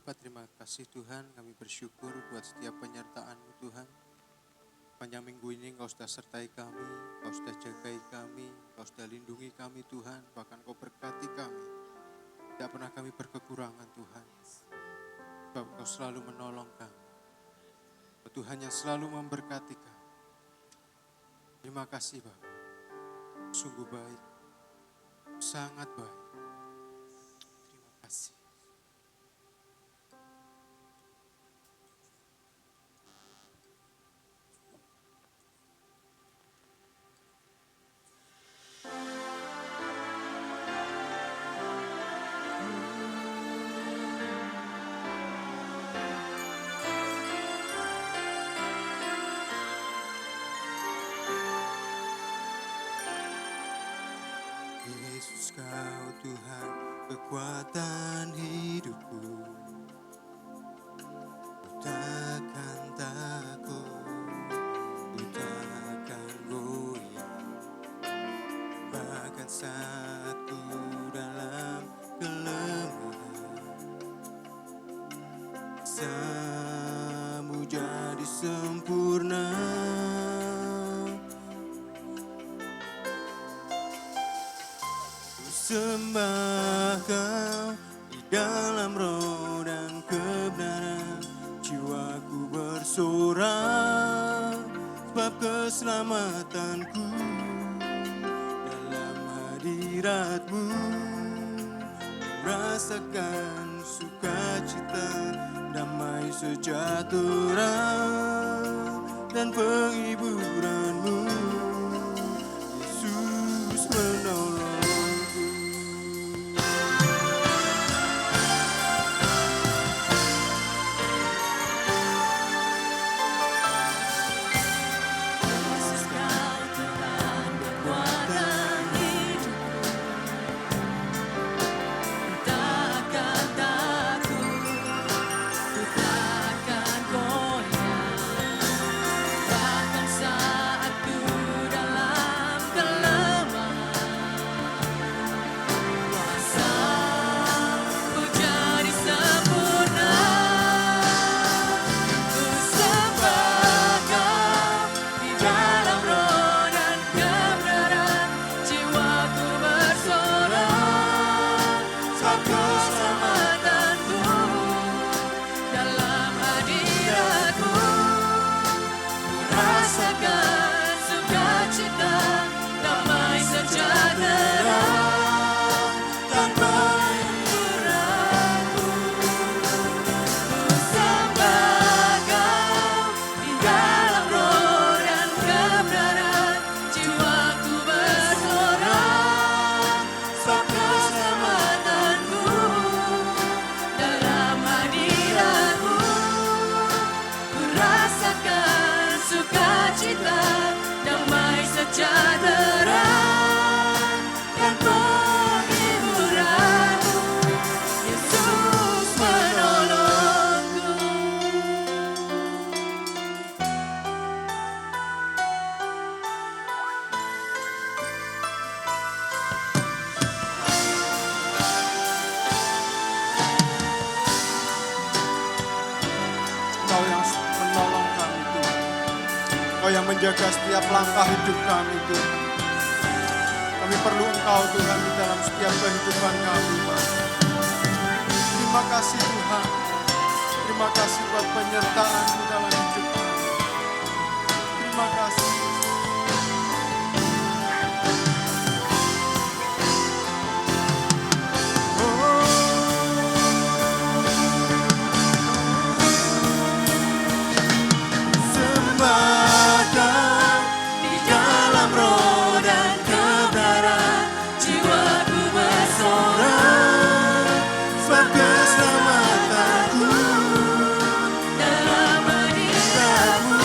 Bapa, terima kasih Tuhan, kami bersyukur buat setiap penyertaan-Mu Tuhan. Panjang minggu ini Engkau sudah sertai kami, Engkau sudah jagai kami, Engkau sudah lindungi kami Tuhan, bahkan Engkau berkati kami. Tidak pernah kami berkekurangan Tuhan, sebab Engkau selalu menolong kami. Tuhan yang selalu memberkati kami. Terima kasih Bapa, sungguh baik, sangat baik. Terima kasih. Yesus Kau Tuhan, kekuatan hidupku. Ku takkan takut, ku takkan goyah. Bahkan saat ku dalam kelemahan, Kuasa-Mu jadi sempurna. Sembah Kau di dalam roh dan kebenaran, jiwaku bersorak, sebab keselamatanku dalam hadirat-Mu. Merasakan sukacita, damai sejahtera, dan penghiburan-Mu. Yesus menolong. Menjaga setiap langkah hidup kami Tuhan. Kami perlu Engkau Tuhan di dalam setiap kehidupan kami. Terima kasih Tuhan. Terima kasih buat penyertaan-Mu dalam hidup kami. Terima kasih. Keselamatanku dalam hadirat-Mu.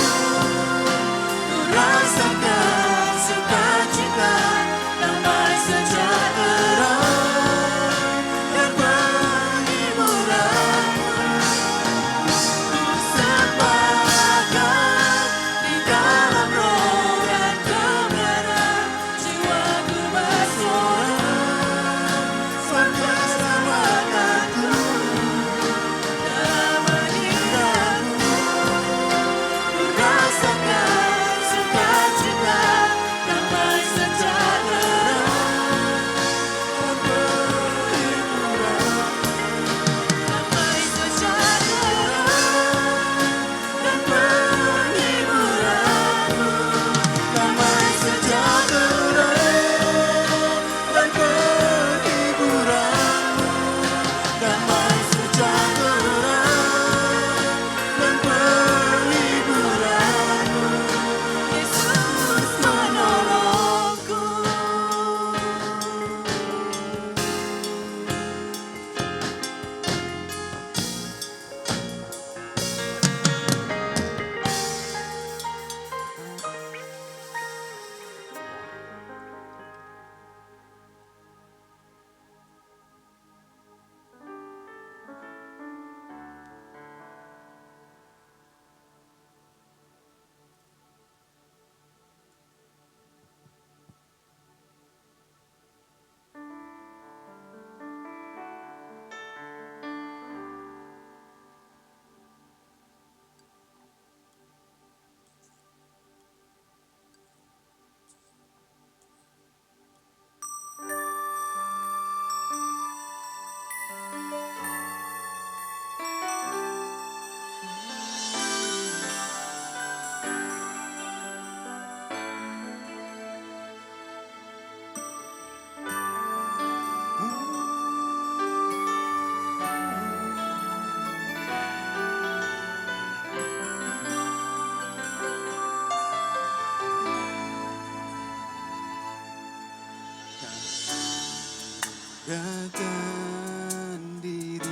Serahkan diri,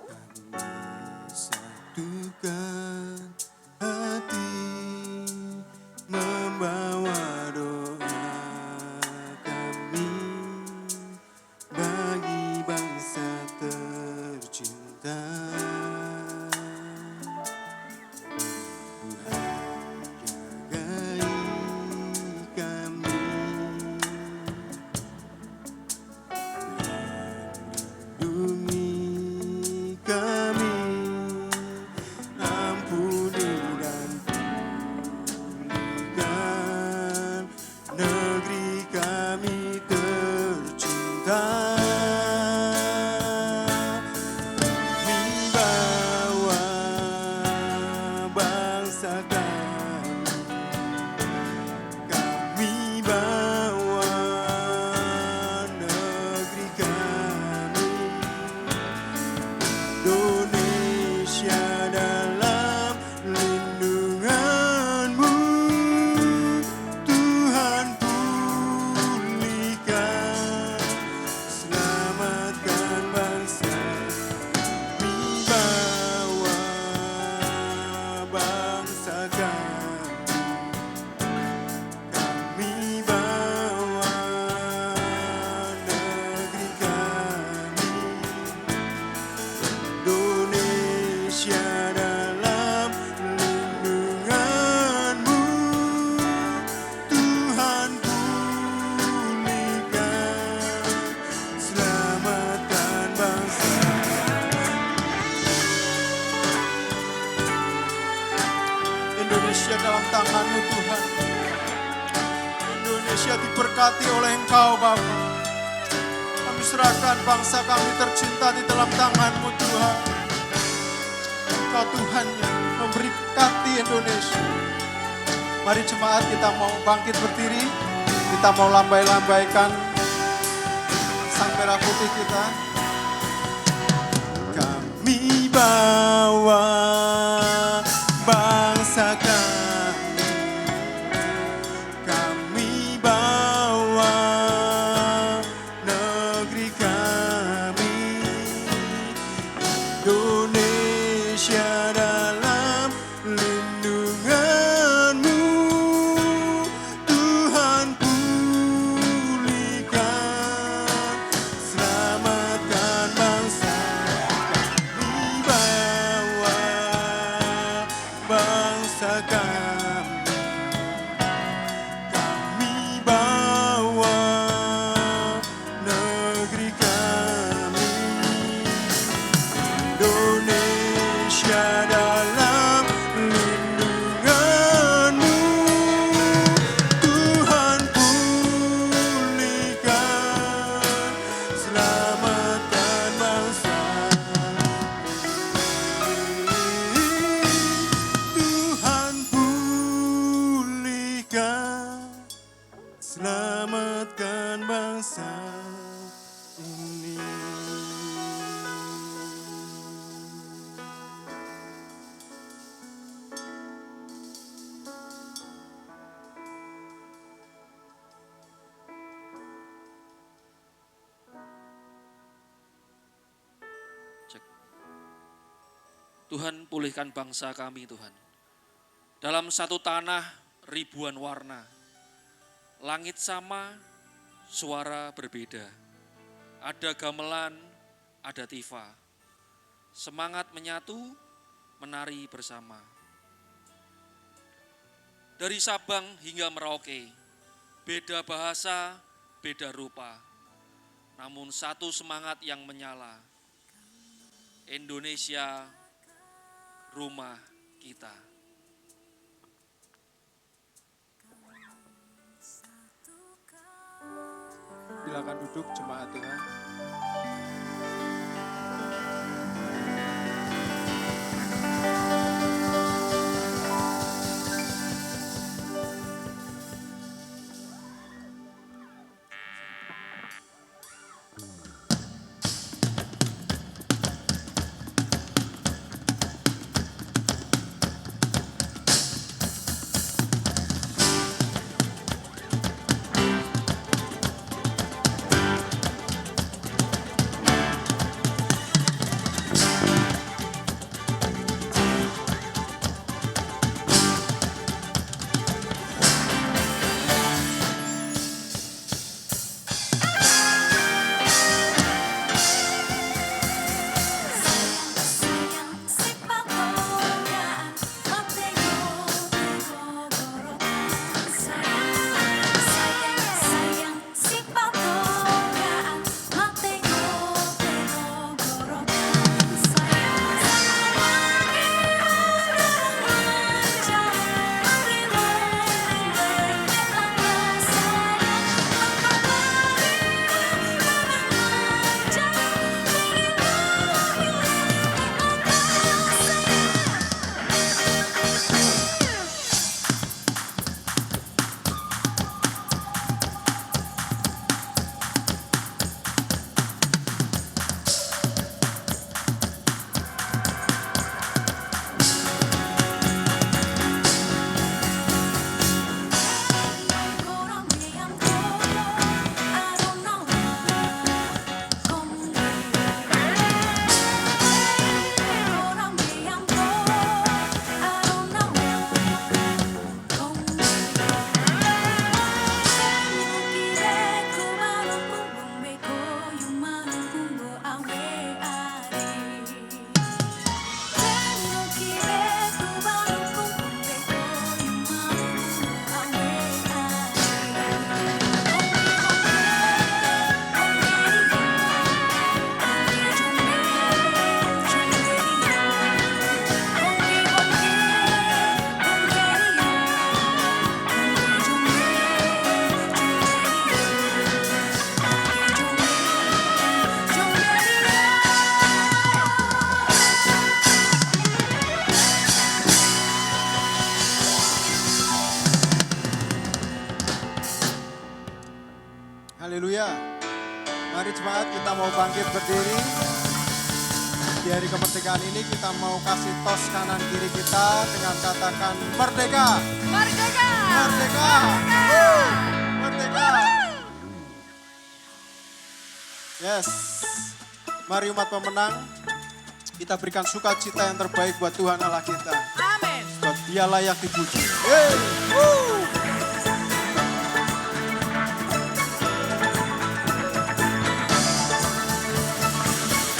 kami satukan hati, membawa doa kami bagi bangsa tercinta. Indonesia dalam tangan-Mu Tuhan. Indonesia diberkati oleh Engkau Bapa. Kami serahkan bangsa kami tercinta di dalam tangan-Mu Tuhan. Engkau Tuhan yang memberkati Indonesia. Mari jemaat kita mau bangkit berdiri. Kita mau lambai-lambaikan sang merah putih kita. Kami bawa bangsa kami, kami bawa negeri kami, Indonesia dalam lindungan-Mu, Tuhan pulihkan, selamatkan bangsa. Bangsa kami, kami bawa negeri kami, Indonesia dalam lindungan-Mu, Tuhan pulihkan, selamatkan bangsa. Selamatkan bangsa ini. Tuhan, pulihkan bangsa kami Tuhan. Dalam satu tanah ribuan warna. Langit sama, suara berbeda. Ada gamelan, ada tifa. Semangat menyatu, menari bersama. Dari Sabang hingga Merauke, beda bahasa, beda rupa. Namun satu semangat yang menyala. Indonesia, rumah kita. Silakan duduk jemaat Tuhan. Haleluya. Mari jemaat kita mau bangkit berdiri. Di hari kemerdekaan ini kita mau kasih tos kanan kiri kita dengan katakan merdeka. Merdeka! Merdeka. Merdeka. Yes. Mari umat pemenang, kita berikan sukacita yang terbaik buat Tuhan Allah kita. Amin. Sebab Dia layak dipuji. Yeay.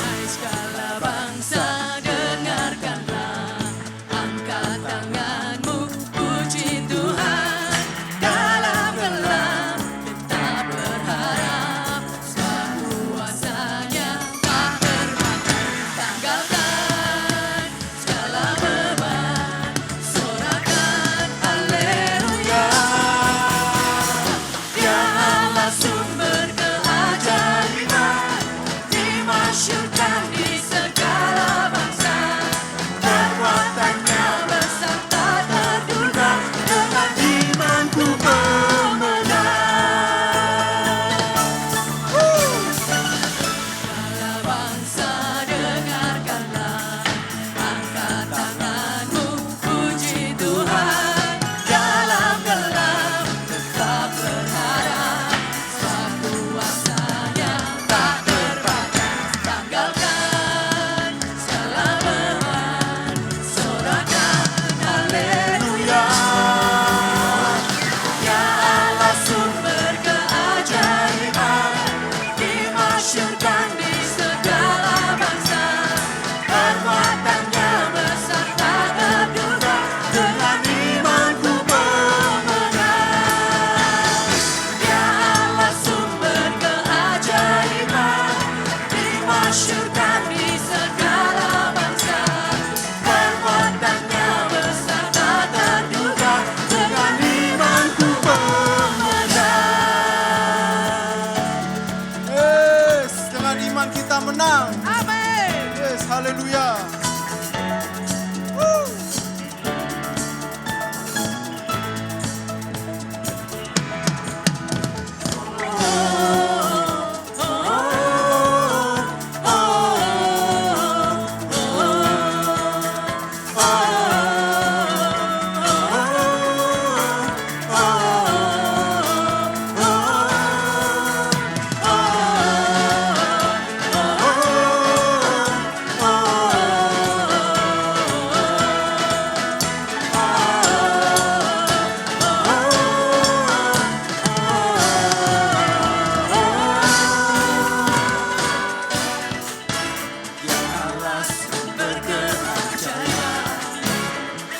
Hai segala bangsa, dengarkanlah, angkat tanganmu, puji Tuhan. Dalam gelap tetap berharap, sebab kuasa-Nya tak terbatas. Tanggalkan segala beban, sorakan haleluya. Dia Allah sumber keajaiban, dimasyurkan di segala bangsa. Perbuatannya besar tak terduga, dengan imanku pemenang. Segala bangsa dengarkanlah, angkat tanganmu, puji Tuhan. Dalam gelap tetap berharap, sebab kuasa-Nya tak terbatas. Tanggalkan segala beban, sorakan haleluya. Ya Allah sumber keajaiban, dimasyurkan di segala bangsa. Perbuatannya besar tak terduga, dengan imanku pemenang. Ya Allah sumber keajaiban, dimasyurkan di segala bangsa. Perbuatannya besar tak terduga, dengan imanku pemenang. Yes, dengan iman kita menang. Amin. Yes, haleluya.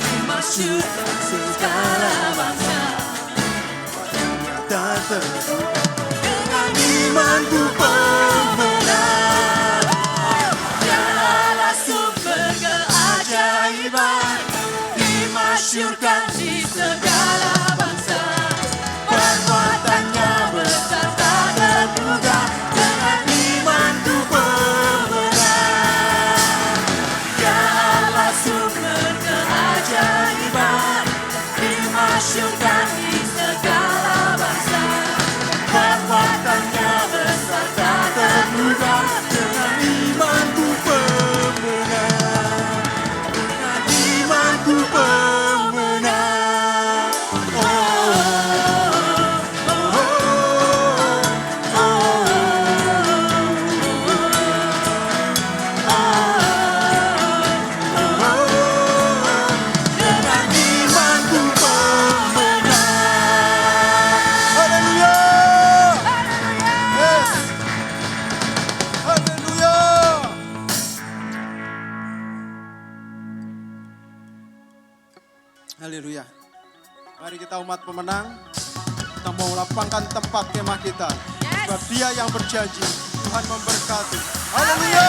Dimasyurkan segala bangsa. Dengan imanku pemenang. Ya Allah sumber keajaiban, dimasyurkan di segala bangsa. Perbuatannya besar tak terduga, dengan imanku pemenang. Ya Allah sumber keajaiban, dimasyurkan di segala bangsa. Perbuatannya besar tak terduga, dengan imanku pemenang. Dengan imanku pemenang. Oh, oh, oh, oh, dengan imanku pemenang. Haleluya. Yes. Haleluya. Haleluya. Mari kita umat pemenang, kita mau lapangkan tempat kemah kita. Sebab Dia yang berjanji, Tuhan memberkati. Haleluya.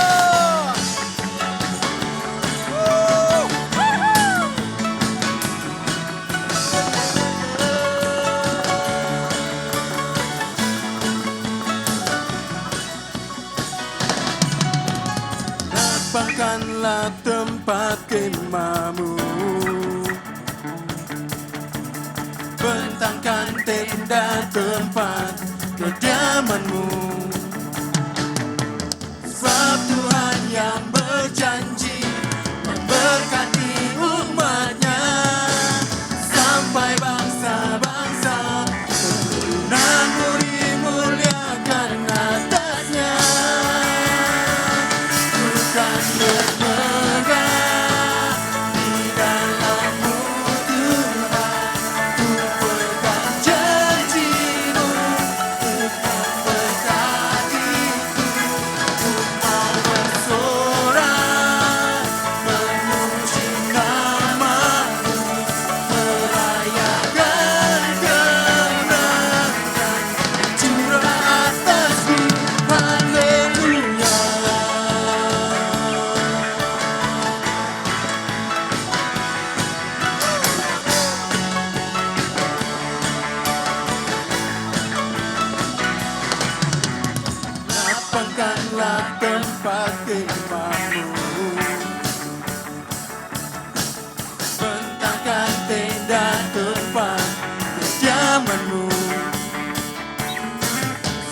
Lapangkanlah tempat kemahmu, bentangkan tenda tempat kediaman-Mu. Sebab Tuhan yang berjanji memberkati umat-Nya sampai bangsa-bangsa, keturunanmu dimuliakan atasnya. Bukan bermegah di dalam-Mu Tuhan, ku pegang janji-Mu untuk memberkatiku. Ku mau bersorak memuji nama-Mu, merayakan kemenangan curah atasku. Haleluya. Lapangkanlah tempat kemah-Mu, bentangkan tenda tempat kediaman-Mu.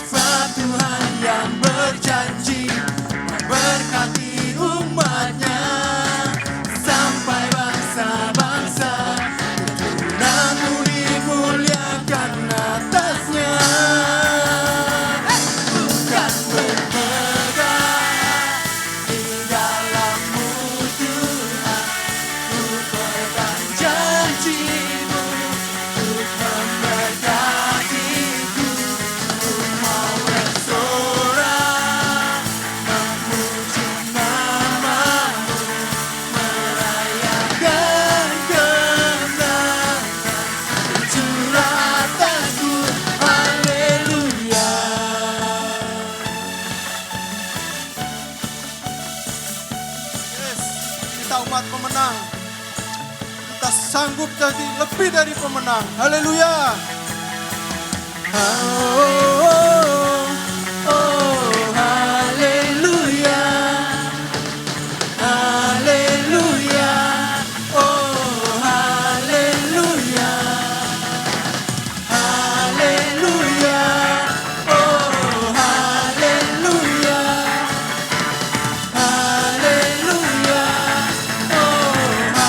Sebab Tuhan yang berjanji memberkati umat-Nya sampai bangsa-bangsa, keturunanmu dimuliakan atasnya. Bukan bermegah di dalam-Mu Tuhan, ku pegang janji-Mu untuk memberkatiku. Ku mau bersorak memuji nama-Mu, merayakan kemenangan curah atasku. Haleluya. Yes, kita umat pemenang. Kita sanggup jadi lebih dari pemenang. Haleluya. Haleluya. Haleluya. Haleluya. Haleluya. Haleluya. Haleluya.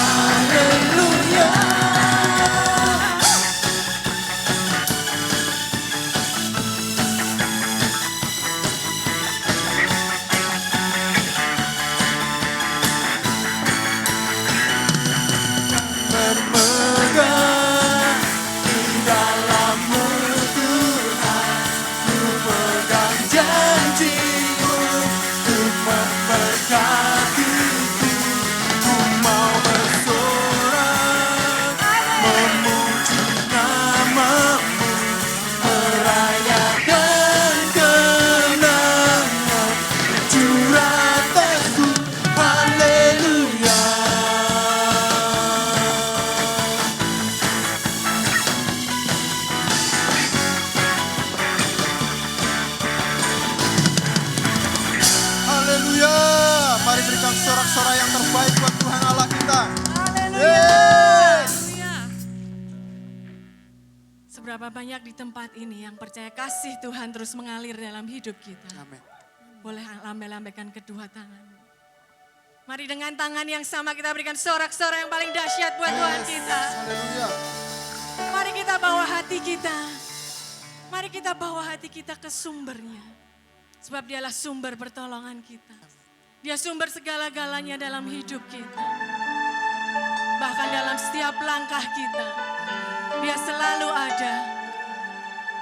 Haleluya. Bermegah di dalam-Mu Tuhan, ku pegang janji-Mu untuk memberkatiku. Ku mau bersorak memuji nama-Mu, merayakan kemenangan curah atasku. Haleluya. Haleluya. Mari berikan sorak-sorai yang terbaik buat Tuhan Allah kita. Yes. Haleluya. Seberapa banyak di tempat ini yang percaya kasih Tuhan terus mengalir dalam hidup kita. Amin. Boleh lambai-lambaikan kedua tangan. Mari dengan tangan yang sama kita berikan sorak-sorai yang paling dahsyat buat Tuhan kita. Haleluya. Mari kita bawa hati kita. Mari kita bawa hati kita ke sumbernya. Sebab dialah sumber pertolongan kita. Dia sumber segala-galanya dalam hidup kita. Bahkan dalam setiap langkah kita. Dia selalu ada.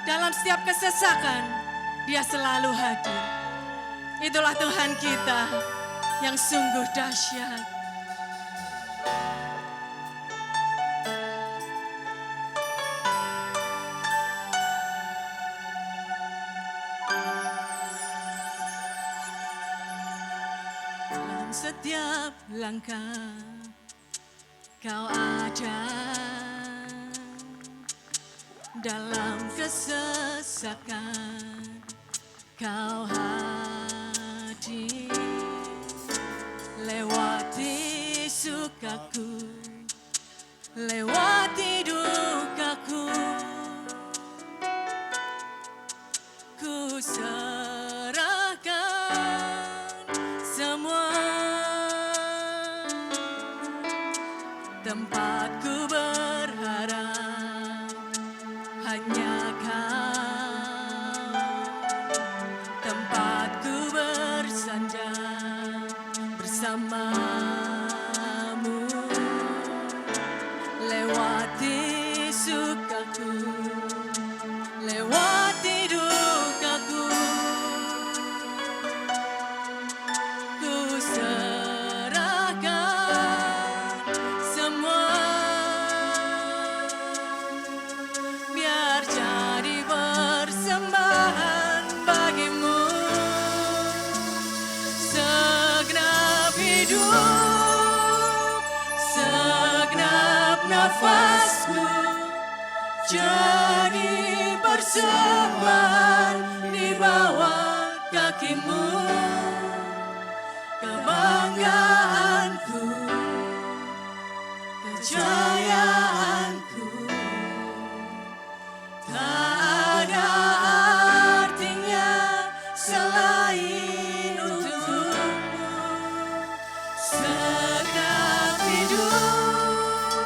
Dalam setiap kesesakan, Dia selalu hadir. Itulah Tuhan kita yang sungguh dahsyat. Dalam setiap langkah Kau ada, dalam kesesakan Kau hadir, lewati sukaku, lewati dukaku. nafasku jadi persembahan di bawah kakimu. Kebanggaanku, kejayaanku, tak ada artinya selain untukmu. Segenap hidup,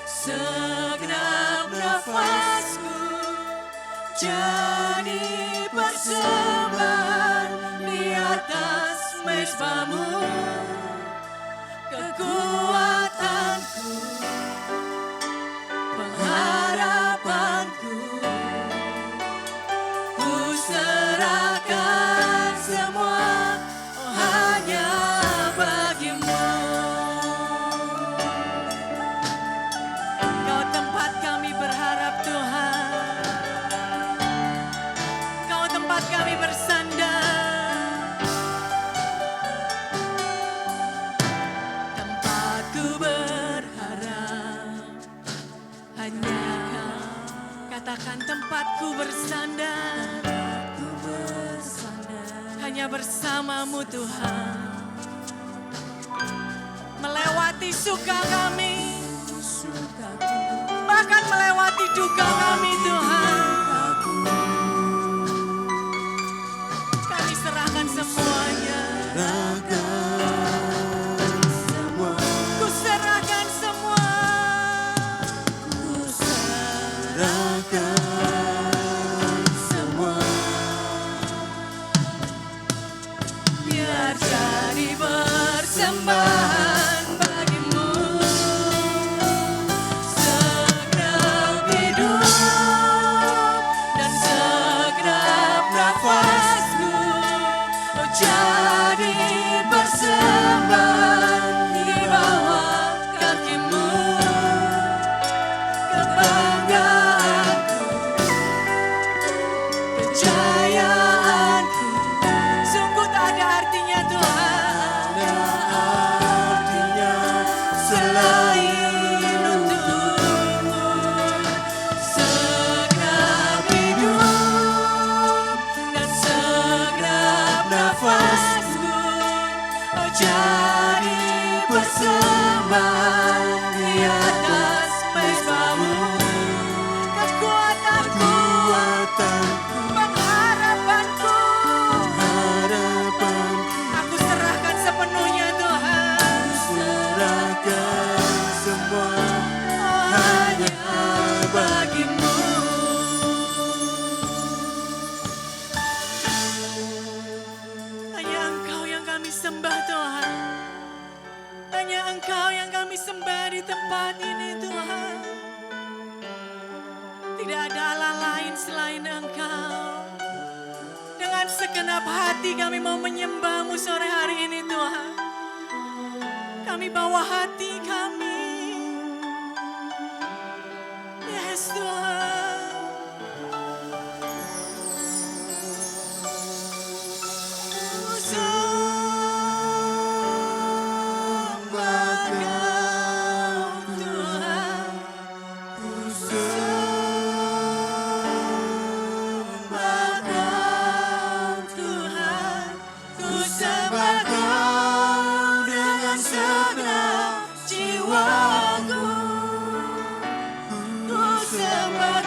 segenap nafasku jadi persembahan di atas mezbamu. Kekuatanku, pengharapanku, ku serahkan semua hanya bagimu. Kau tempat kami berharap Tuhan, Kau tempat kami bersandar. Tempatku berharap hanya Kau. Katakan tempatku bersandar, hanya bersamamu Tuhan. Melewati suka kami, bahkan melewati duka kami Tuhan. Kami serahkan semuanya. Ku serahkan semua. Ku serahkan semua. Biar jadi persembahan bagimu. Segenap hidup dan segenap nafasku jadi persembahan di bawah kakimu. Kebanggaanku, kejayaanku, sungguh tak ada artinya Tuhan. Selain untukmu. Segenap hidup dan segenap nafasku jadi persembahan di atas mezbamu. Kekuatanku, pengharapanku, aku serahkan sepenuhnya Tuhan. Hanya bagimu. Hanya Engkau yang kami sembah Tuhan. Hanya Engkau yang kami sembah di tempat ini Tuhan. Tidak ada Allah lain selain Engkau. Dengan segenap hati kami mau menyembah-Mu sore hari ini Tuhan. Kami bawa hati kami. Yes Tuhan. Ku sembah Kau Tuhan. Ku sembah Kau Tuhan. Ku sembah Kau dengan segenap jiwaku. Ku sembah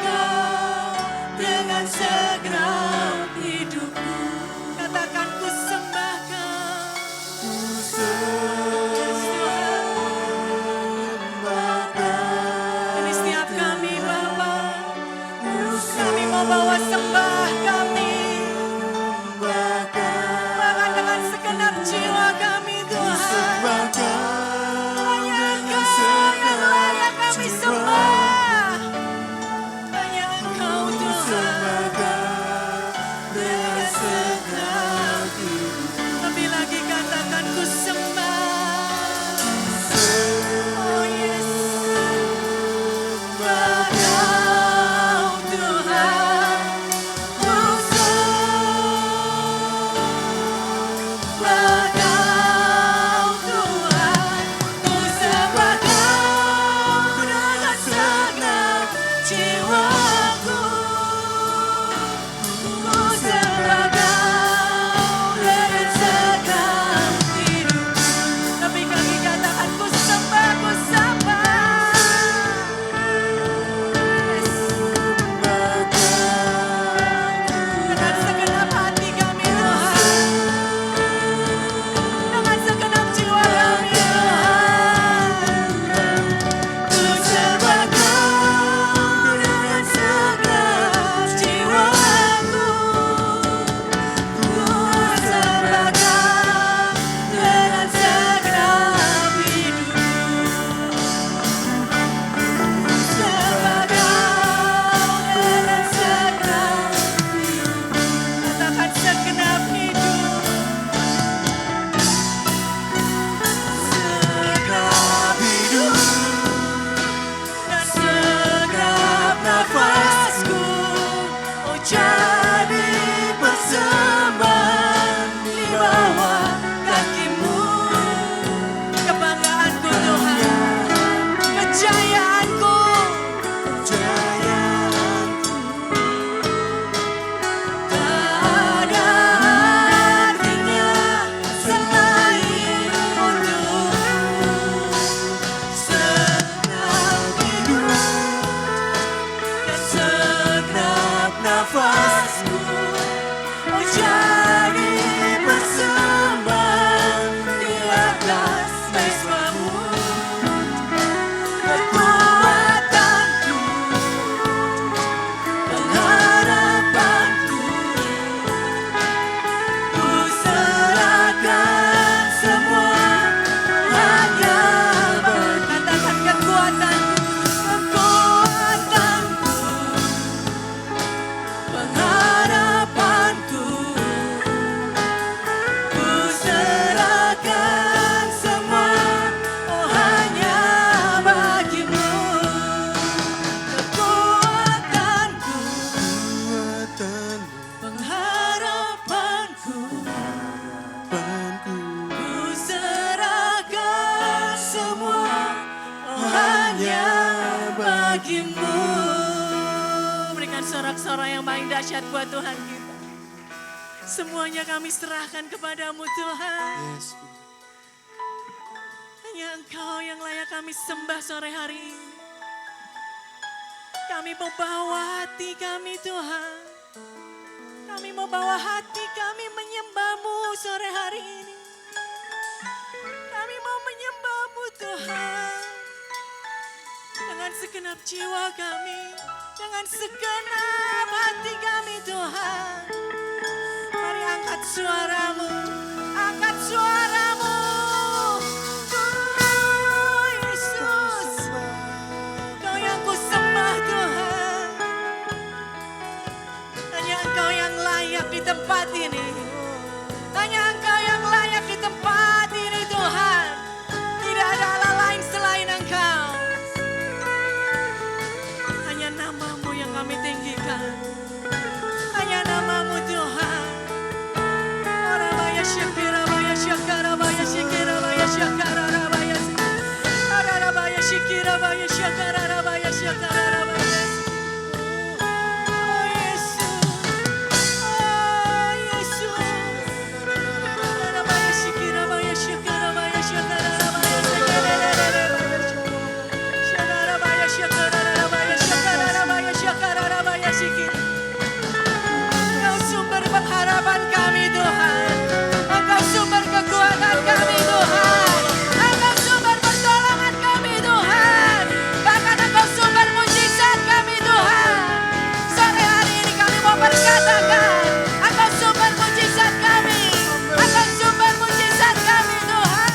sorak-sorai yang paling dahsyat buat Tuhan kita. Semuanya kami serahkan kepadamu Tuhan. Yes, Tuhan. Hanya Engkau yang layak kami sembah sore hari ini. Kami mau bawa hati kami Tuhan. Kami mau bawa hati kami menyembah-Mu sore hari ini. Kami mau menyembah-Mu Tuhan. Dengan segenap jiwa kami. Dengan segenap hati kami Tuhan. Mari angkat suara-Mu. Angkat suara-Mu. Oh Yesus. Kau yang ku sembah Tuhan. Hanya Engkau yang layak di tempat ini. Hanya Engkau yang layak di tempat ini Tuhan. Tidak ada Allah lain selain Engkau. Hanya nama-Mu yang kami tinggikan. Hanya nama-Mu Tuhan. Arabaya syakira baya syakara baya syakira baya syakara baya Arabaya syakira baya syakara baya syakara baya. Oh Yesus. Oh Yesus. Arabaya syakira baya syakara baya syakara baya syakara baya syakara baya syakara baya syakara baya syakira. Engkau sumber pengharapan kami Tuhan. Engkau sumber kekuatan kami Tuhan. Engkau sumber pertolongan kami Tuhan. Bahkan Engkau sumber mujizat kami Tuhan. Sore hari ini kami mau berkatakan, Engkau sumber mujizat kami. Engkau sumber mujizat kami Tuhan.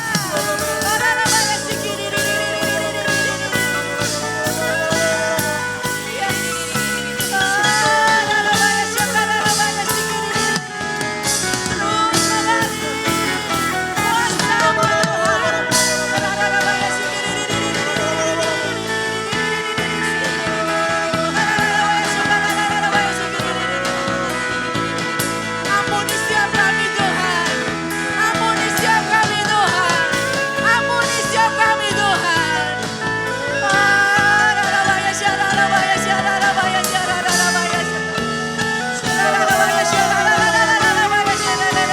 Ampuni setiap kami Tuhan. Ampuni setiap kami Tuhan. Ampuni setiap kami Tuhan. Rarabaya syararabaya syararabaya syararabaya syararabaya syararabaya syararabaya syararabaya.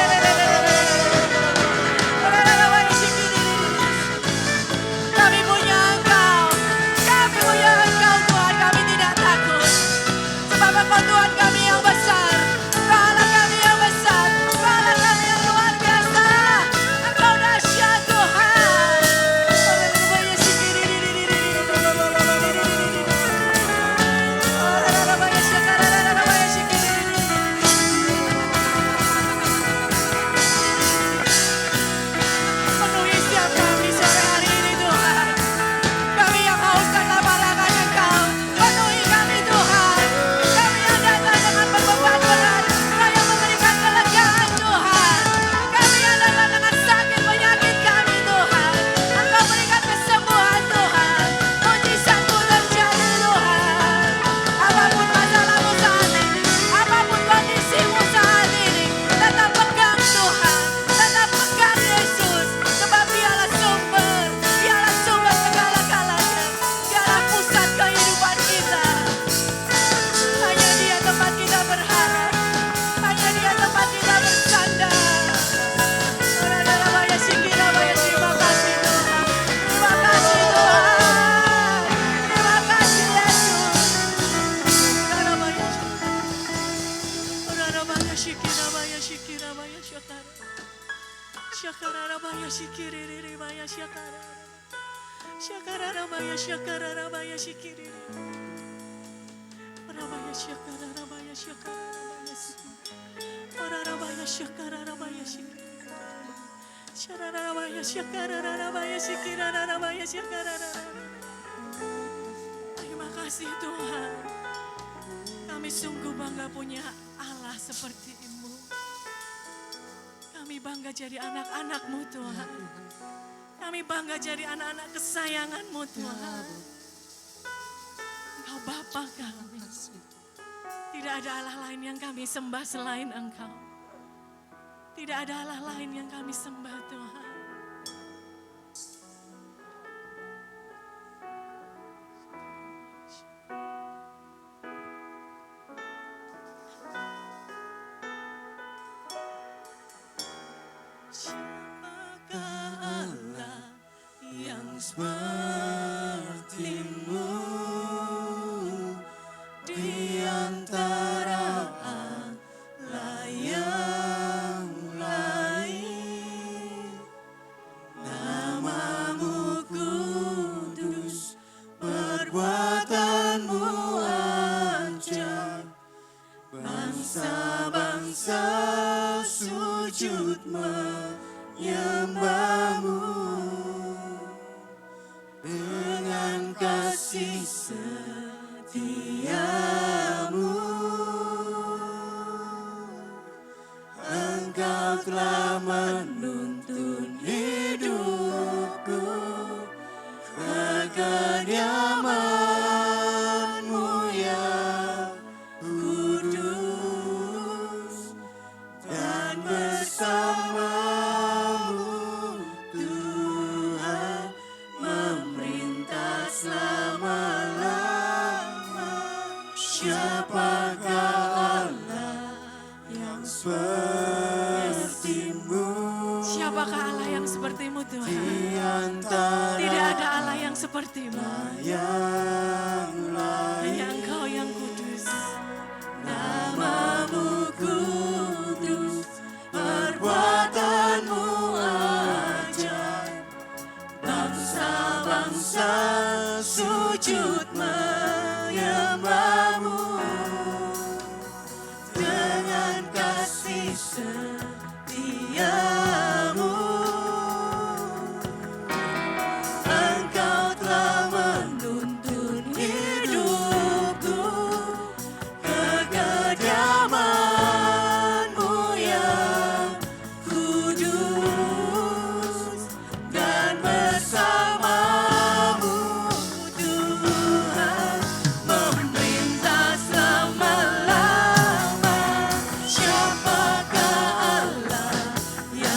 Kami punya Engkau. Kami punya Engkau Tuhan. Kami tidak takut. Sebab Engkau Tuhan kami yang besar. Allah kami yang besar. Allah kami yang luar biasa. Engkau dahsyat Tuhan. Penuhi setiap kami sore hari ini Tuhan. Kami yang haus dan lapar akan Engkau. Penuhi kami Tuhan. Kami yang datang dengan berbeban berat. Kau yang memberikan kelegaan Tuhan. Kami yang datang dengan sakit penyakit kami Tuhan. Engkau berikan kesembuhan Tuhan. Mujizat-Mu terjadi Tuhan. Apapun masalahmu saat ini. Apapun kondisimu saat ini. Tetap pegang Tuhan. Tetap pegang Yesus. Sebab Dialah sumber. Dialah sumber segala-galanya. Dialah pusat kehidupan kita. Hanya Dia tempat kita berharap. Hanya Dia tempat kita bersandar. Rarabaya syakira baya. Terima kasih Tuhan. Terima kasih Tuhan. Terima kasih Yesus. Rarabaya syakira baya syakira baya syakara. Syakara rabaya syikiri baya syakara. Syakara rabaya syakara rabaya syikiri. Rabaya syakara rabaya syakara rabaya syikiri. Rabaya syakara rabaya syikiri. Syakara rabaya syakara rabaya syikiri rabaya syakara. Terima kasih Tuhan. Kami sungguh bangga punya Allah seperti-Mu. Kami bangga jadi anak-anak-Mu Tuhan. Kami bangga jadi anak-anak kesayangan-Mu Tuhan. Engkau Bapa kami. Tidak ada Allah lain yang kami sembah selain Engkau. Tidak ada Allah lain yang kami sembah Tuhan. di antara Allah yang lain. Namamu kudus, perbuatanmu ajaib. Bangsa-bangsa sujud menyembahmu dengan kasih setiamu. Engkau telah menuntun hidupku ke kediaman-Mu yang kudus, dan bersama-Mu Tuhan memerintah selama-lama. Siapakah Allah yang seperti-Mu? Siapakah Allah yang seperti-Mu Tuhan? Di antara Tidak ada Allah yang seperti-Mu. yang lain. Hanya Engkau yang kudus. Namamu kudus, perbuatanmu ajaib. Bangsa-bangsa sujud menyembahmu dengan kasih setiamu. Engkau telah menuntun hidupku ke kediaman-Mu yang kudus, dan bersama-Mu Tuhan memerintah selama-lama. Siapakah Allah yang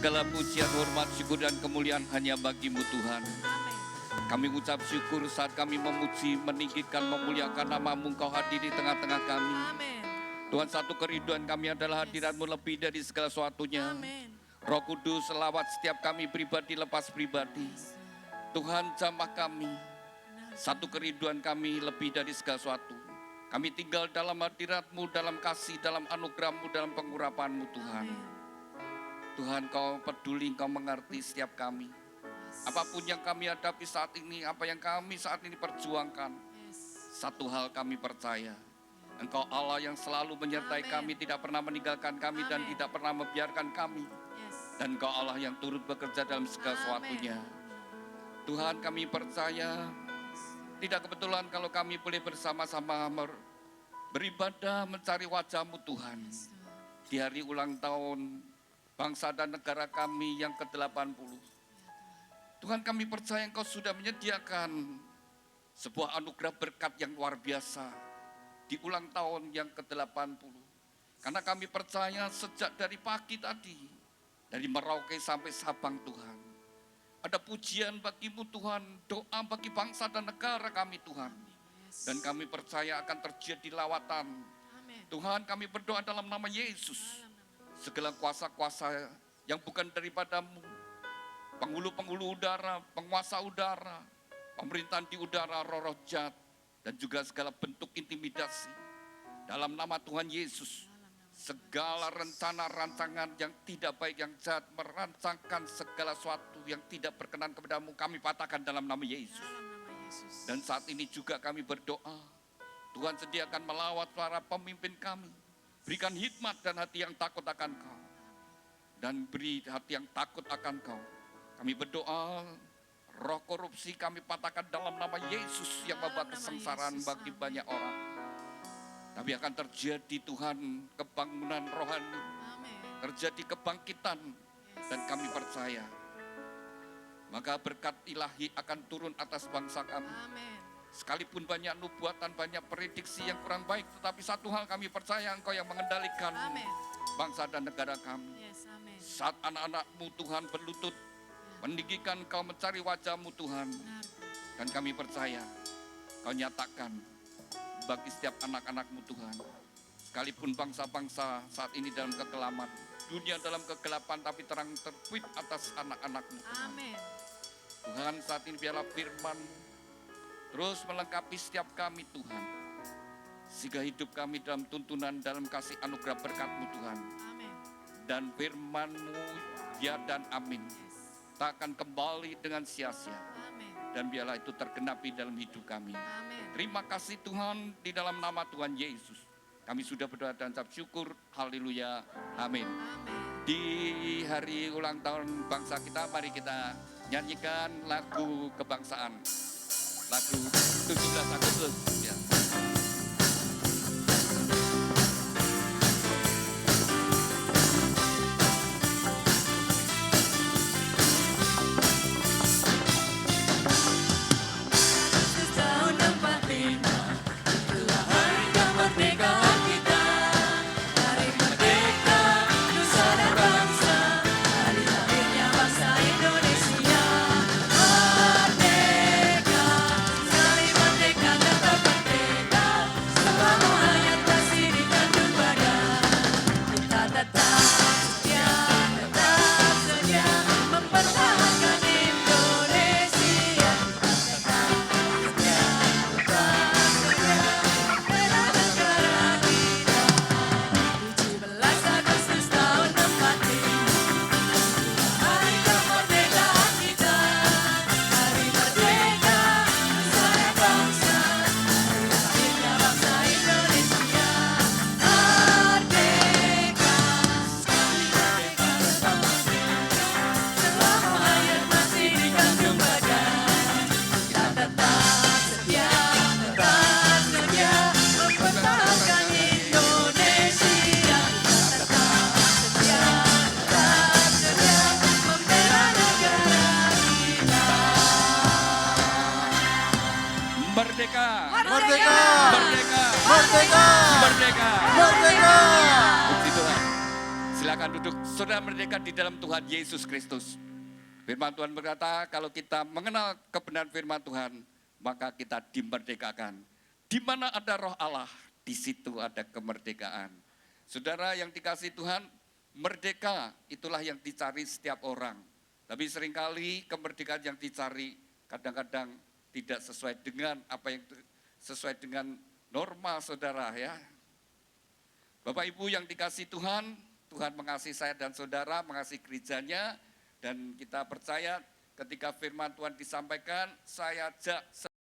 Segala pujian, hormat, syukur, dan kemuliaan hanya bagi-Mu Tuhan. Amin. Kami ucap syukur saat kami memuji, meninggikan, memuliakan nama-Mu, Engkau hadir di tengah-tengah kami. Amin. Tuhan, satu kerinduan kami adalah hadirat-Mu lebih dari segala sesuatunya. Amin. Roh Kudus, selawat setiap kami pribadi lepas pribadi. Tuhan, jamah kami. Satu kerinduan kami lebih dari segala sesuatu. Kami tinggal dalam hadirat-Mu, dalam kasih, dalam anugerah-Mu, dalam pengurapan-Mu Tuhan. Tuhan, Kau peduli, Kau mengerti setiap kami. Apapun yang kami hadapi saat ini, apa yang kami saat ini perjuangkan. Satu hal kami percaya. Engkau Allah yang selalu menyertai kami, tidak pernah meninggalkan kami dan tidak pernah membiarkan kami. Dan Engkau Allah yang turut bekerja dalam segala sesuatunya. Tuhan, kami percaya tidak kebetulan kalau kami boleh bersama-sama beribadah mencari wajah-Mu Tuhan. Di hari ulang tahun bangsa dan negara kami yang ke-80. Tuhan, kami percaya Engkau sudah menyediakan sebuah anugerah berkat yang luar biasa di ulang tahun yang ke-80. Karena kami percaya sejak dari pagi tadi, dari Merauke sampai Sabang Tuhan, ada pujian bagi-Mu Tuhan, doa bagi bangsa dan negara kami Tuhan. Dan kami percaya akan terjadi lawatan. Tuhan, kami berdoa dalam nama Yesus. Segala kuasa-kuasa yang bukan daripada-Mu, penghulu-penghulu udara, penguasa udara, pemerintahan di udara, roh-roh jahat, dan juga segala bentuk intimidasi. Dalam nama Tuhan Yesus, segala rencana rancangan yang tidak baik, yang jahat, merancangkan segala sesuatu yang tidak berkenan kepada-Mu, kami patahkan dalam nama Yesus. Dan saat ini juga kami berdoa, Tuhan sediakan melawat para pemimpin kami. Berikan hikmat dan hati yang takut akan Kau. Dan beri hati yang takut akan Kau. Kami berdoa, roh korupsi kami patahkan dalam nama Yesus yang membawa kesengsaraan bagi banyak orang. Tapi akan terjadi Tuhan kebangunan rohani, terjadi kebangkitan, dan kami percaya. Maka berkat ilahi akan turun atas bangsa kami. Sekalipun banyak nubuatan, banyak prediksi yang kurang baik, tetapi satu hal kami percaya, Engkau yang mengendalikan bangsa dan negara kami. Saat anak-anak-Mu Tuhan berlutut, meninggikan Kau mencari wajah-Mu Tuhan. Dan kami percaya, Kau nyatakan bagi setiap anak-anak-Mu Tuhan. Sekalipun bangsa-bangsa saat ini dalam kekelaman, dunia dalam kegelapan, tapi terang terbit atas anak-anak-Mu Tuhan. Tuhan, saat ini biarlah firman terus melengkapi setiap kami Tuhan. Sehingga hidup kami dalam tuntunan, dalam kasih anugerah berkat-Mu Tuhan. Dan firman-Mu ya dan amin. Tak akan kembali dengan sia-sia. Dan biarlah itu tergenapi dalam hidup kami. Terima kasih Tuhan, di dalam nama Tuhan Yesus. Kami sudah berdoa dan ucap syukur. Haleluya. Amin. Di hari ulang tahun bangsa kita, mari kita nyanyikan lagu kebangsaan. Lagu 17 Agustus. Ya. Merdeka, sekali merdeka tetap Silakan duduk. Saudara merdeka di dalam Tuhan Yesus Kristus. Firman Tuhan berkata, kalau kita mengenal kebenaran firman Tuhan, maka kita dimerdekakan. Di mana ada roh Allah, di situ ada kemerdekaan. Saudara yang dikasihi Tuhan, merdeka itulah yang dicari setiap orang. Tapi seringkali kemerdekaan yang dicari kadang-kadang tidak sesuai dengan apa yang sesuai dengan norma saudara ya. Bapak Ibu yang dikasihi Tuhan, Tuhan mengasihi saya dan saudara, mengasihi gerejanya, dan kita percaya ketika firman Tuhan disampaikan, saya ajak